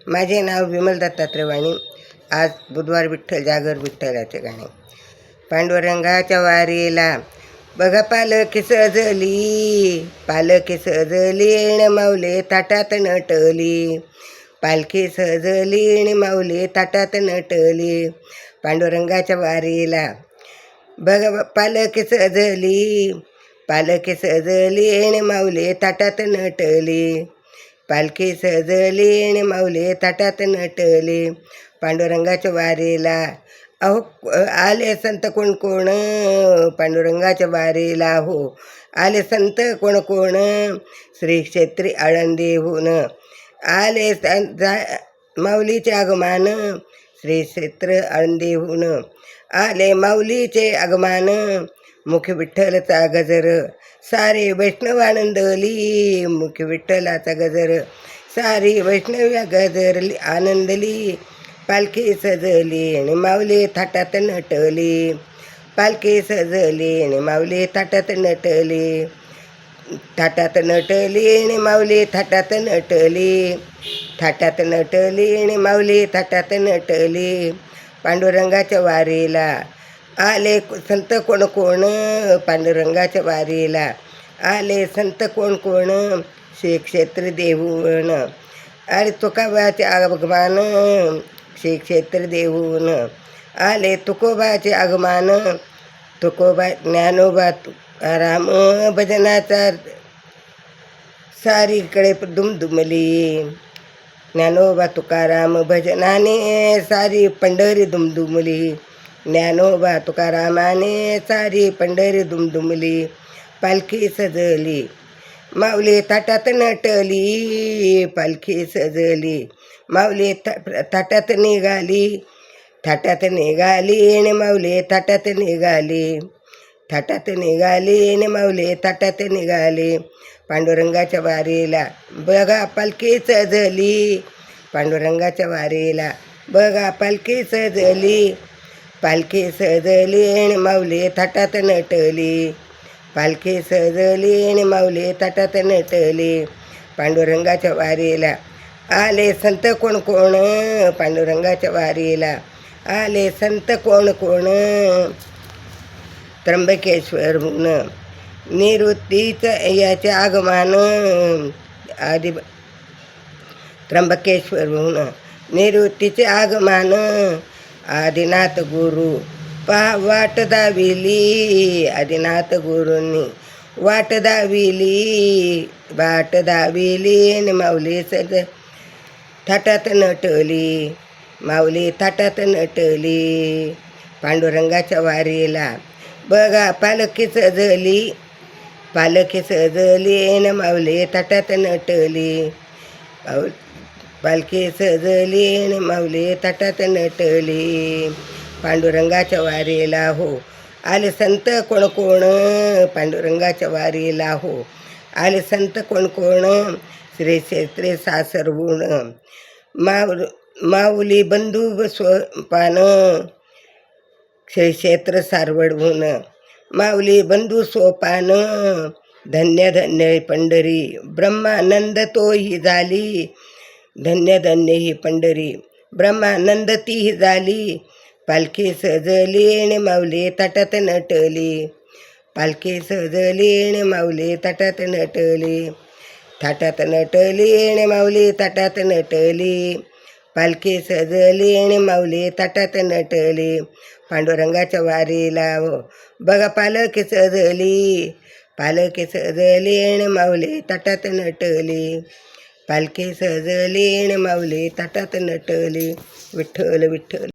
माझे नाव विमल दत्तात्रय वाणी. आज बुधवार विठ्ठल जागर विठ्ठलाचे गाणे. पांडुरंगाच्या वारीला बघा पालखी सजली, पालखी सजली आणि माऊले ताटात नटली, पालखी सजली आणि माऊले ताटात नटली. पांडुरंगाच्या वारीला बघा पालखी सजली, पालखी सजली आणि माऊले ताटात नटली, पालखी सजली आणि माऊले ताटात नटली. पांडुरंगाच्या वारीला अहो आले संत कोण कोण, पांडुरंगाच्या वारीला हो आले संत कोण कोण, श्री क्षेत्री आळंदीहून आले माऊलीचे आगमान, श्री क्षेत्र आळंदीहून आले माऊलीचे आगमान. मुख विठ्ठलचा गजर सारे वैष्णव आनंदली, मुख विठ्ठलाचा गजर सारी वैष्णव्या गजरली आनंदली. पालखी सजली आणि माऊली थाटात नटली, पालखी सजली आणि माऊली थाटात नटली, थाटात नटली आणि माऊली थाटात नटली, थाटात नटली आणि माऊली थाटात नटली. पांडुरंगाच्या वारीला आले संत कोण कोण, पांडुरंगाच्या वारीला आले संत कोण कोण, श्री क्षेत्र देहून अरे तुकोबाचे आगमान, श्री क्षेत्र देहून आले तुकोबाचे आगमान. तुकोबा ज्ञानोबा राम भजनाचा सारीकडे दुमदुमली, ज्ञानोबा तुकाराम भजनाने सारी पंढरी दुमदुमली, ज्ञानोबा तुकारामाने सारी पंढरी दुमदुमली. पालखी सजली माऊली ताटात नटली, पालखी सजली माऊली ताटात निघाली, थाटात निघाली आणि माऊली ताटात निघाली, थाटात निघाली आणि माऊली ताटात निघाली. पांडुरंगाच्या वारीला बघा पालखी सजली, पांडुरंगाच्या वारीला बघा पालखी सजली, पालखी सजली आणि माऊली थाटात नटली, पालखी सजली आणि माऊली ताटात नटली. पांडुरंगाच्या वारीला आले संत कोण कोण, पांडुरंगाच्या वारीला आले संत कोण कोण, त्र्यंबकेश्वरहून निवृत्तीचं याचे आगमान, आदि त्र्यंबकेश्वरहून निवृत्तीचे आगमान. आदिनाथ गुरु वाट दाविली, आदिनाथ गुरूंनी वाट दाविली, वाट दाविली आणि माऊली सज थाटात नटली, माऊली थाटात नटली. पांडुरंगाच्या वारीला बघा पालखी सजली, पालखी सजली आणि माऊली थाटात नटली, पालखी सजली आणि माऊली थाटात नटली. पांडुरंगाच्या वारीला हो आले संत कोण कोण, पांडुरंगाच्या वारीला हो आले संत कोण कोण, श्री क्षेत्रे सासरहून माऊली बंधू स्वपान, श्री क्षेत्र सारवडहून माऊली बंधू सोपान. धन्य धन्य पंढरी ब्रह्मानंद तोही झाली, धन्य धन्य ही पंढरी ब्रह्मानंद तीही झाली. पालखी सजली आणि माऊली ताटात नटली, पालखी सजली आणि माऊली ताटात नटली, थाटात नटली आणि माऊली ताटात नटली, पालखी सजली आणि माऊली ताटात नटली. पांडुरंगाच्या वारीला बघा पालखी सजली, पालखी सजली आणि माऊली ताटात नटली, पालखी सजली आणि माऊली ताटात नटली. विठ्ठल विठ्ठल.